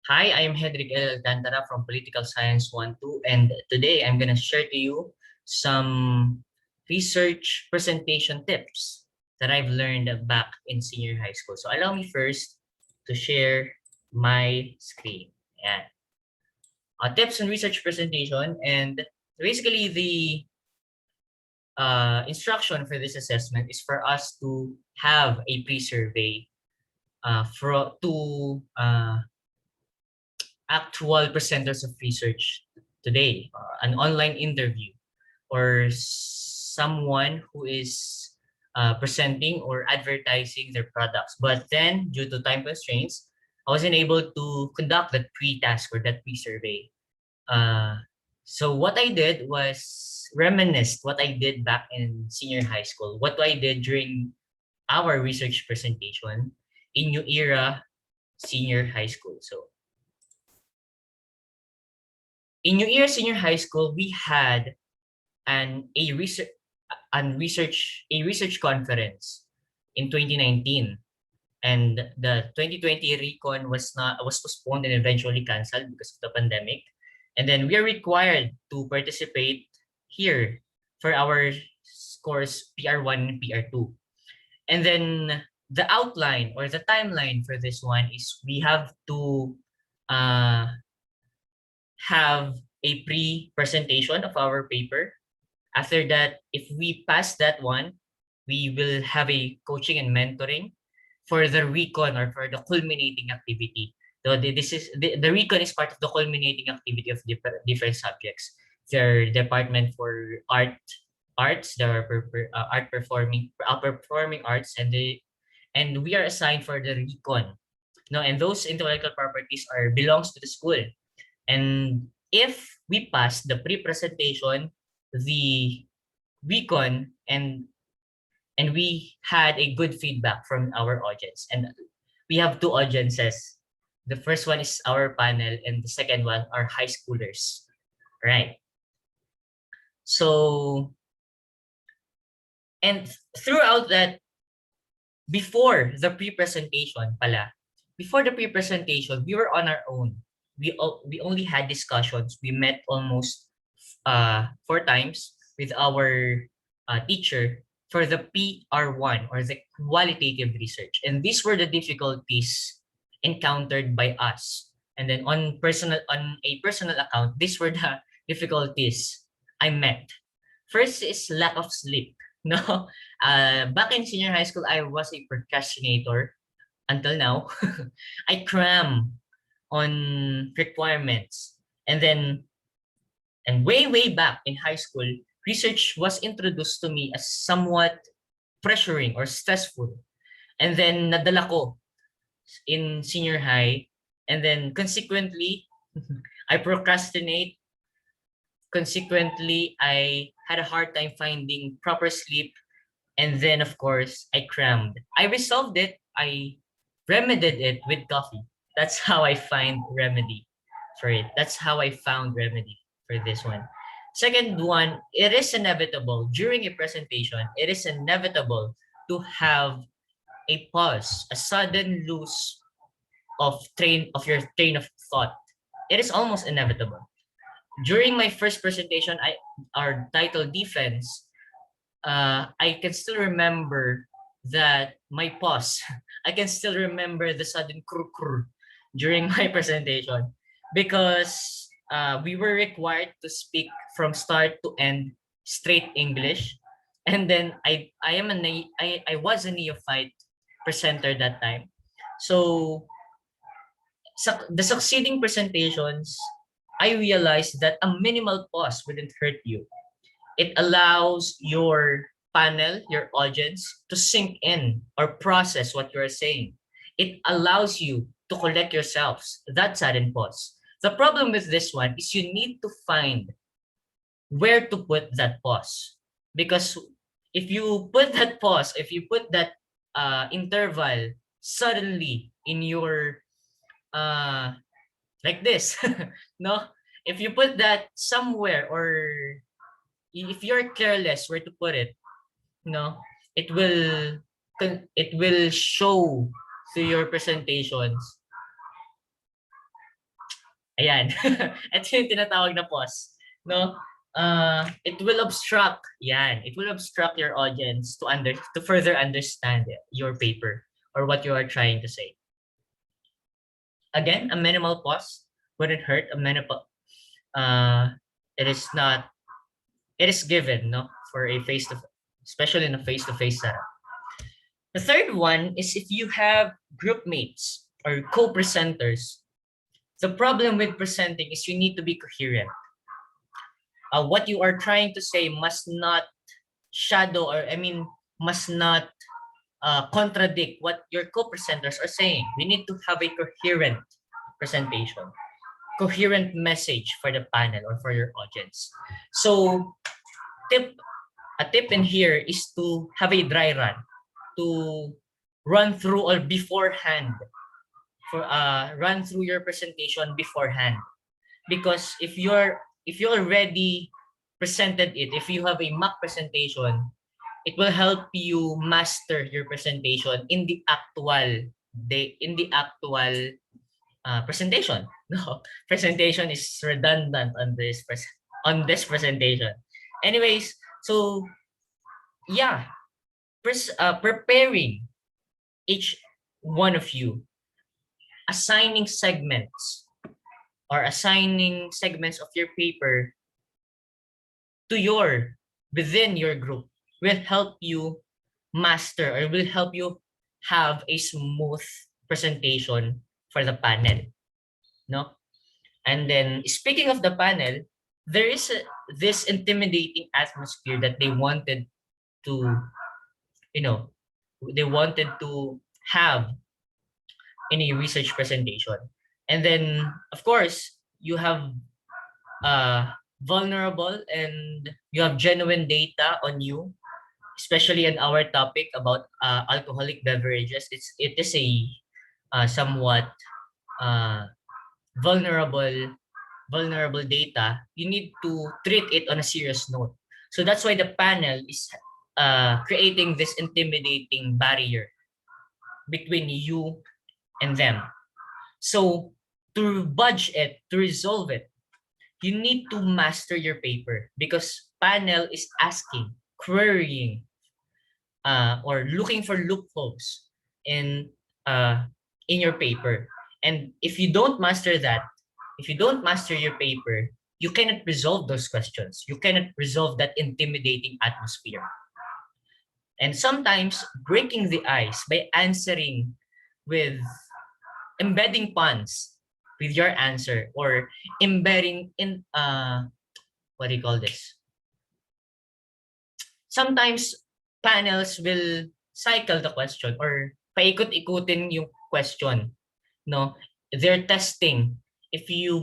Hi, I am Hedrick L. Alcantara from Political Science 1-2, and today I'm going to share to you some research presentation tips that I've learned back in senior high school. So allow me first to share my screen. Yeah. Tips on research presentation, and basically the instruction for this assessment is for us to have a pre-survey to actual presenters of research today, an online interview, or someone who is presenting or advertising their products. But then, due to time constraints, I wasn't able to conduct that pre-task or that pre-survey. Uh, so what I did was reminisce what I did back in senior high school, what I did during our research presentation in New Era Senior High School. So in New Era Senior High School, we had an a research a research conference in 2019, and the 2020 recon was postponed and eventually canceled because of the pandemic. And then we are required to participate here for our scores PR1 and PR2. And then the outline or the timeline for this one is we have to uh, have a pre-presentation of our paper. After that, if we pass that one, we will have a coaching and mentoring for the recon or for the culminating activity. So the recon is part of the culminating activity of different subjects. Their department for arts, art performing arts, and we are assigned for the recon. No, and those intellectual properties are belongs to the school. And if we pass the pre-presentation, the recon, and we had a good feedback from our audience. And we have two audiences. The first one is our panel, and the second one are high schoolers. Right. So, and throughout that, before the pre-presentation pala, before the pre-presentation, we were on our own. We only had discussions. We met almost four times with our teacher for the PR1 or the qualitative research. And these were the difficulties encountered by us. And then on a personal account, these were the difficulties I met. First is lack of sleep. No, back in senior high school, I was a procrastinator until now. I cram on requirements, and then and way back in high school, research was introduced to me as somewhat pressuring or stressful. And then nadala ko in senior high, and then consequently, I procrastinate. Consequently, I had a hard time finding proper sleep, and then of course, I crammed. I resolved it. I remedied it with coffee. That's how I find remedy for it. That's how I found remedy for this one. Second one, it is inevitable during a presentation, it is inevitable to have a pause, a sudden loss of your train of thought. It is almost inevitable. During my first presentation, our title defense, I can still remember that my pause. I can still remember the sudden krr during my presentation because we were required to speak from start to end straight English, and then I was a neophyte presenter that time, so the succeeding presentations, I realized that a minimal pause wouldn't hurt you. It allows your panel, your audience, to sink in or process what you're saying. It allows you to collect yourselves, that sudden pause. The problem with this one is you need to find where to put that pause. Because if you put that pause, if you put that interval suddenly in your, uh, like this, no? If you put that somewhere, or if you're careless where to put it, no, it will it will show to your presentations. Ayan. Ito yung tinatawag na pause. No? It will obstruct, yan, it will obstruct your audience to further understand your paper or what you are trying to say. Again, a minimal pause wouldn't hurt. It is not, it is given, no, for a especially in a face-to-face setup. The third one is if you have group mates or co-presenters. The problem with presenting is you need to be coherent. What you are trying to say must not shadow, or I mean, must not contradict what your co-presenters are saying. We need to have a coherent presentation, coherent message for the panel or for your audience. So a tip in here is to have a dry run, to run through or beforehand, run through your presentation beforehand. Because if you already presented it, if you have a mock presentation, it will help you master your presentation in the actual presentation. No, presentation is redundant on this presentation. Anyways, so yeah, preparing each one of you, assigning segments of your paper to within your group will help you master, or will help you have a smooth presentation for the panel, no? And then speaking of the panel, there is this intimidating atmosphere that they wanted to, they wanted to have in a research presentation. And then, of course, you have vulnerable and you have genuine data on you, especially in our topic about alcoholic beverages. It is a somewhat vulnerable data. You need to treat it on a serious note. So that's why the panel is creating this intimidating barrier between you and them. So to resolve it, you need to master your paper, because panel is asking, querying, or looking for loopholes in your paper. And if you don't master that, if you don't master your paper, you cannot resolve those questions. You cannot resolve that intimidating atmosphere. And sometimes breaking the ice by answering with embedding puns with your answer, or embedding in what do you call this? Sometimes panels will cycle the question or paikot-ikutin yung question, no? They're testing if you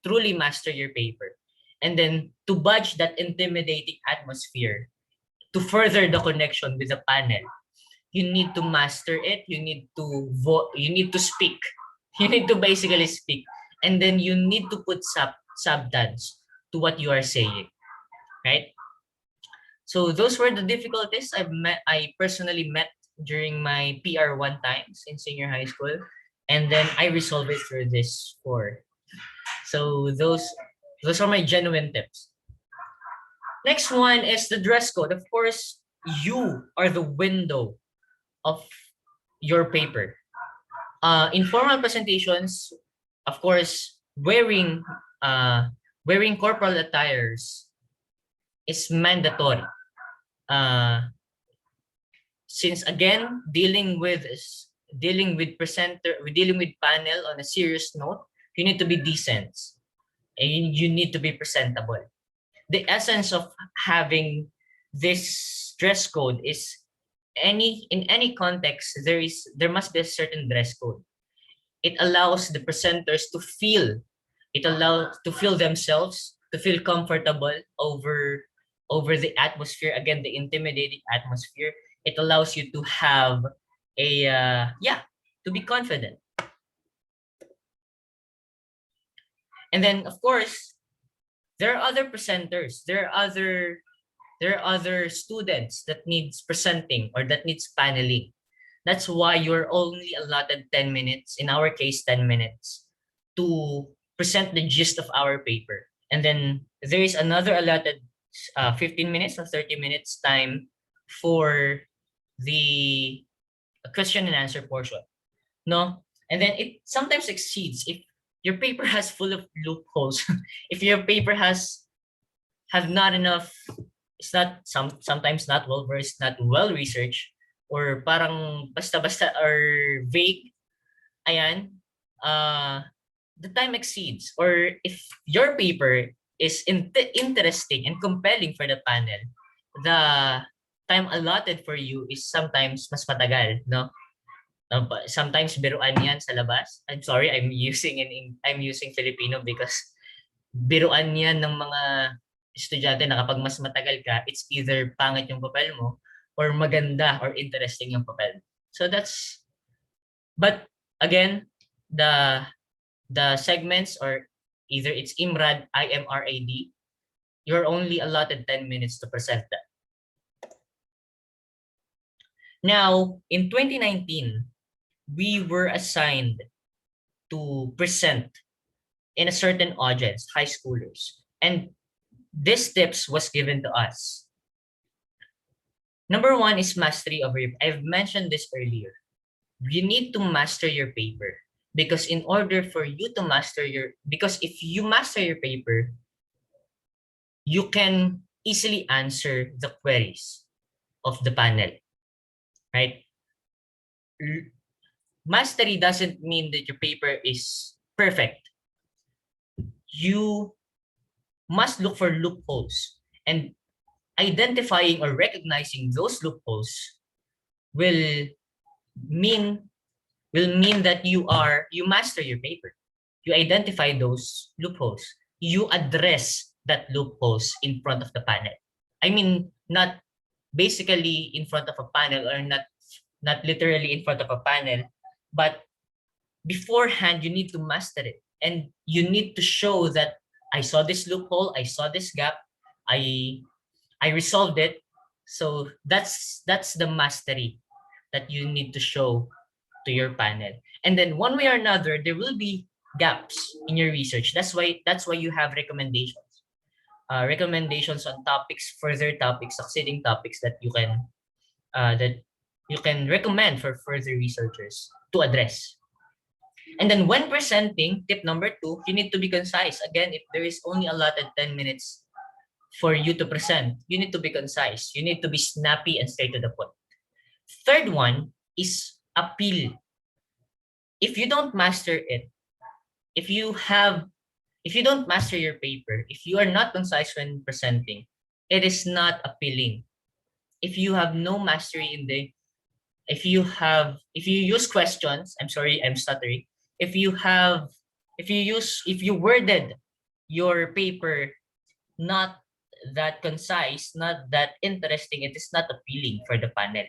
truly master your paper. And then to budge that intimidating atmosphere, to further the connection with the panel, you need to master it. You need to you need to speak. You need to basically speak. And then you need to put substance to what you are saying, right? So those were the difficulties I personally met during my PR1 times in senior high school. And then I resolved it through this score. So those are my genuine tips. Next one is the dress code. Of course, you are the window of your paper. Informal presentations, of course, wearing corporal attires is mandatory. Since again, dealing with panel on a serious note, you need to be decent and you need to be presentable. The essence of having this dress code is in any context, there must be a certain dress code. It allows the presenters to feel themselves, to feel comfortable over the atmosphere. Again, the intimidating atmosphere. It allows you to have to be confident. And then, of course, there are other presenters. There are other students that needs presenting or that needs paneling. That's why you're only allotted 10 minutes, in our case 10 minutes, to present the gist of our paper. And then there is another allotted 15 minutes or 30 minutes time for the question and answer portion. No? And then it sometimes exceeds if your paper has full of loopholes. If your paper have not enough, it's not sometimes not well versed, not well researched, or parang basta-basta or vague, ayan, the time exceeds. Or if your paper is interesting and compelling for the panel, the time allotted for you is sometimes mas matagal, no? Sometimes biruan yan sa labas. I'm sorry, I'm using Filipino because biruan yan ng mga estudyante na kapag mas matagal ka, it's either pangit yung papel mo or maganda or interesting yung papel. So that's, but again, the segments, or either it's IMRAD, you're only allotted 10 minutes to present that. Now, in 2019, we were assigned to present in a certain audience, high schoolers. And this tips was given to us. Number one is mastery of your, I've mentioned this earlier. You need to master your paper, because in order for you to master because if you master your paper, you can easily answer the queries of the panel, right? Mastery doesn't mean that your paper is perfect. You must look for loopholes, and identifying or recognizing those loopholes will mean that you master your paper. You identify those loopholes. You address that loopholes in front of the panel. I mean, not basically in front of a panel, or not literally in front of a panel, but beforehand you need to master it, and you need to show that I saw this loophole, I saw this gap, I resolved it. So that's the mastery that you need to show to your panel. And then one way or another, there will be gaps in your research. That's why you have recommendations. Recommendations on topics, further topics, succeeding topics that you can recommend for further researchers to address. And then when presenting, tip number 2, you need to be concise. Again, if there is only allotted 10 minutes for you to present, you need to be concise. You need to be snappy and straight to the point. Third one is appeal. If you don't master it, if you don't master your paper, if you are not concise when presenting, it is not appealing. If you have no mastery in if you use questions, I'm sorry, I'm stuttering. If you worded your paper not that concise, not that interesting, it is not appealing for the panel.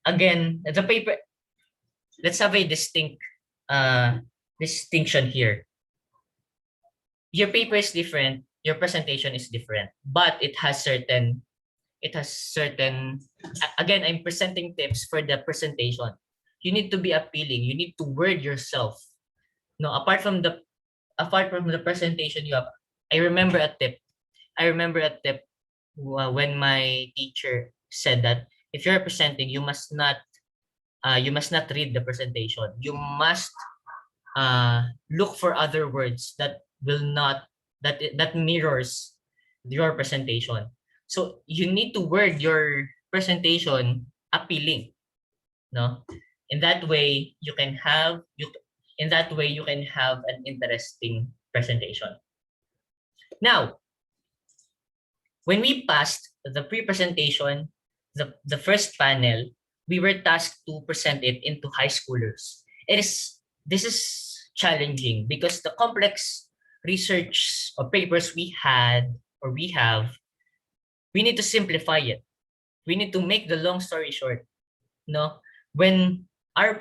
Again, the paper, let's have a distinction here. Your paper is different, your presentation is different, but it has certain, again, I'm presenting tips for the presentation. You need to be appealing. You need to word yourself. No, apart from the presentation you have, I remember a tip when my teacher said that if you're presenting, you must not read the presentation. You must look for other words that mirrors your presentation. So you need to word your presentation appealing, no? In that way you can have an interesting presentation. Now, when we passed the pre-presentation, the first panel, we were tasked to present it into high schoolers. This is challenging because the complex research or papers we have, we need to simplify it. We need to make the long story short. No, when our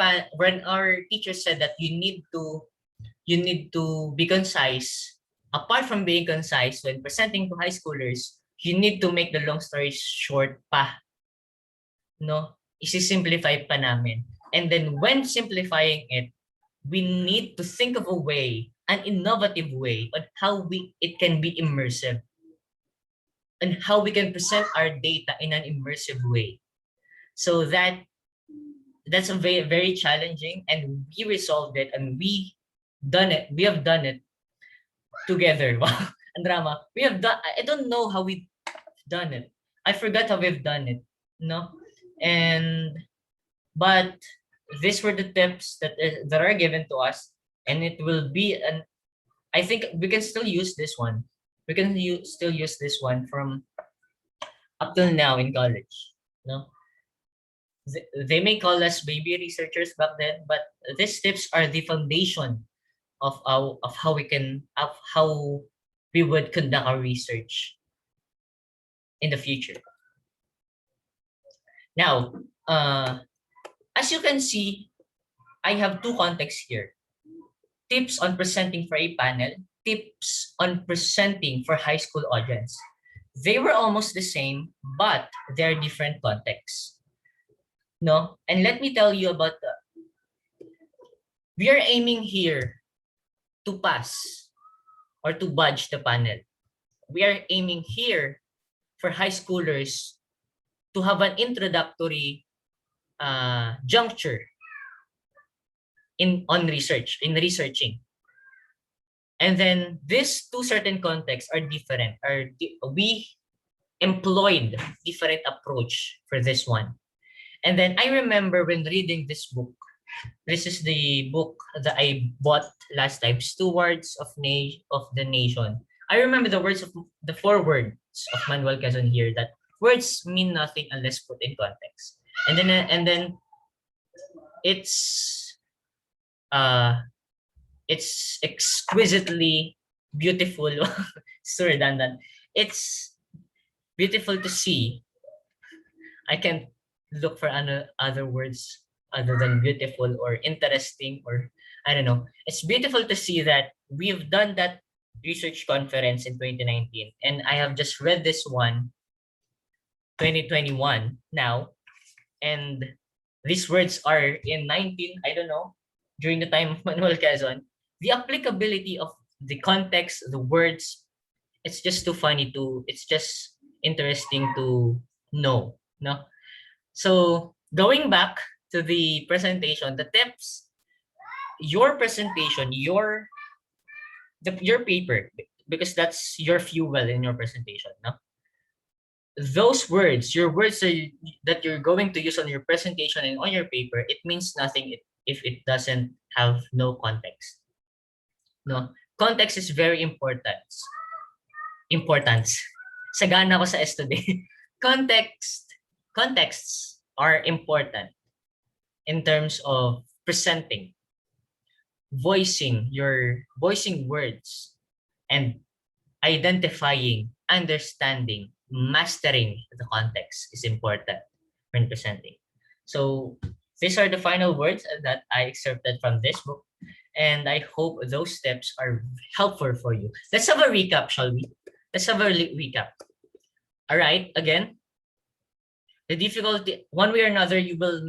teacher said that you need to be concise. Apart from being concise when presenting to high schoolers, you need to make the long story short pa. No, isi-simplify pa namin. And then when simplifying it, we need to think of a way, an innovative way on how it can be immersive and how we can present our data in an immersive way. So that's a very, very challenging, and we resolved it, and we have done it together. Wow, ang drama. We have done, I don't know how we've done it. I forgot how we've done it. No? And but these were the tips that are given to us, and it will be an, I think we can still use this one. We can still use this one from up till now in college. No? They may call us baby researchers back then, but these tips are the foundation of how we can, of how we would conduct our research in the future. Now, as you can see, I have two contexts here. Tips on presenting for a panel, tips on presenting for high school audience. They were almost the same, but they're different contexts. No? And let me tell you about we are aiming here to pass or to budge the panel. We are aiming here for high schoolers to have an introductory juncture in researching. And then these two certain contexts are different. We employed different approach for this one. And then I remember when reading this book, this is the book that I bought last time, Stewards of the Nation. I remember the 4 words of Manuel Quezon here, that words mean nothing unless put in context. And then it's exquisitely beautiful. So redundant. It's beautiful to see. I can't look for other words other than beautiful or interesting, or I don't know. It's beautiful to see that we've done that research conference in 2019, and I have just read this one 2021 now, and these words are in 19, I don't know, during the time of Manuel Quezon. The applicability of the context, the words, it's just too funny it's just interesting to know, no? So going back to the presentation, the tips, your presentation, your paper, because that's your fuel in your presentation, no? Those words, your words that you're going to use on your presentation and on your paper, it means nothing if it doesn't have no context. No, context is very important. Importance. Sagana ako sa S today. Contexts are important in terms of presenting, voicing words, and identifying, understanding, mastering the context is important when presenting. So these are the final words that I excerpted from this book, and I hope those steps are helpful for you. Let's have a recap, shall we? Let's have a recap. All right, again, the difficulty, one way or another, you will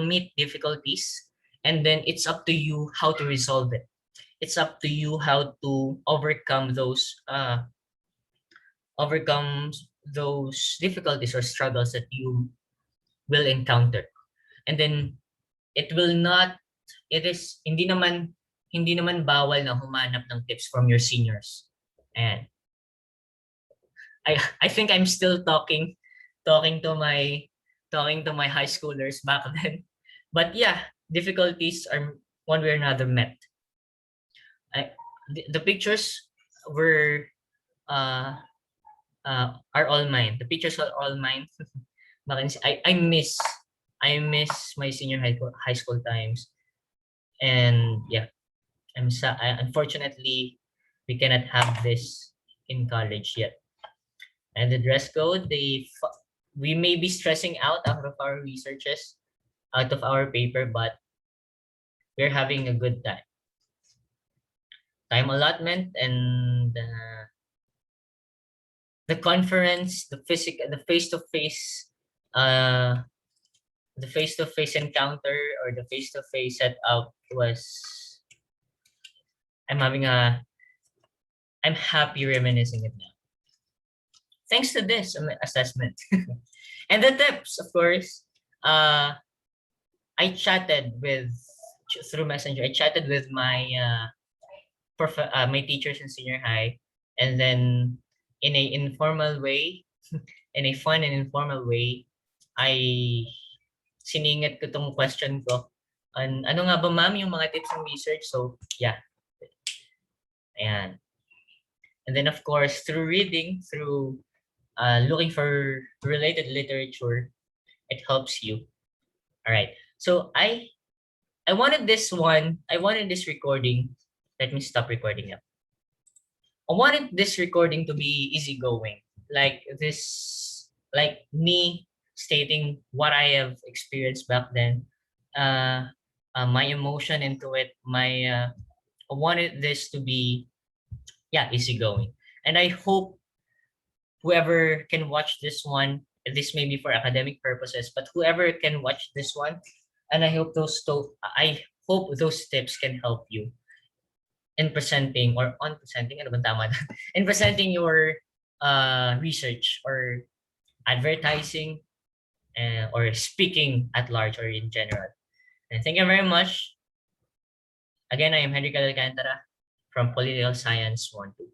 meet difficulties, and then it's up to you how to resolve it. It's up to you how to overcome those difficulties or struggles that you will encounter. And then it will not, hindi naman bawal na humanap ng tips from your seniors. And I think I'm still talking to my high schoolers back then. But yeah, difficulties are one way or another met. The pictures were are all mine. The pictures are all mine. I miss my senior high school times, and yeah, unfortunately we cannot have this in college yet. And the dress code, we may be stressing out of our researches, out of our paper, but we're having a good time. Time allotment and the conference, the face-to-face encounter or the face-to-face setup was I'm having a, I'm happy reminiscing it now. Thanks to this assessment. And the tips, of course, uh, I chatted with, through Messenger, I chatted with my my teachers in senior high, and then in a informal way, in a fun and informal way, I siningit ko tong question ko. Ano nga ba ma'am yung mga tips and research? So yeah, ayan. And then of course, through reading, through looking for related literature, it helps you. All right. So I wanted this one. I wanted this recording. Let me stop recording now. I wanted this recording to be easygoing, like this, like me stating what I have experienced back then, uh, my emotion into it. I wanted this to be, yeah, easygoing, and I hope whoever can watch this one, this may be for academic purposes, but whoever can watch this one, and I hope those tips can help you in presenting or on presenting, ano bang tama na? In presenting your research or advertising or speaking at large or in general. And thank you very much. Again, I am Henry Alcantara from Political Science 1-2.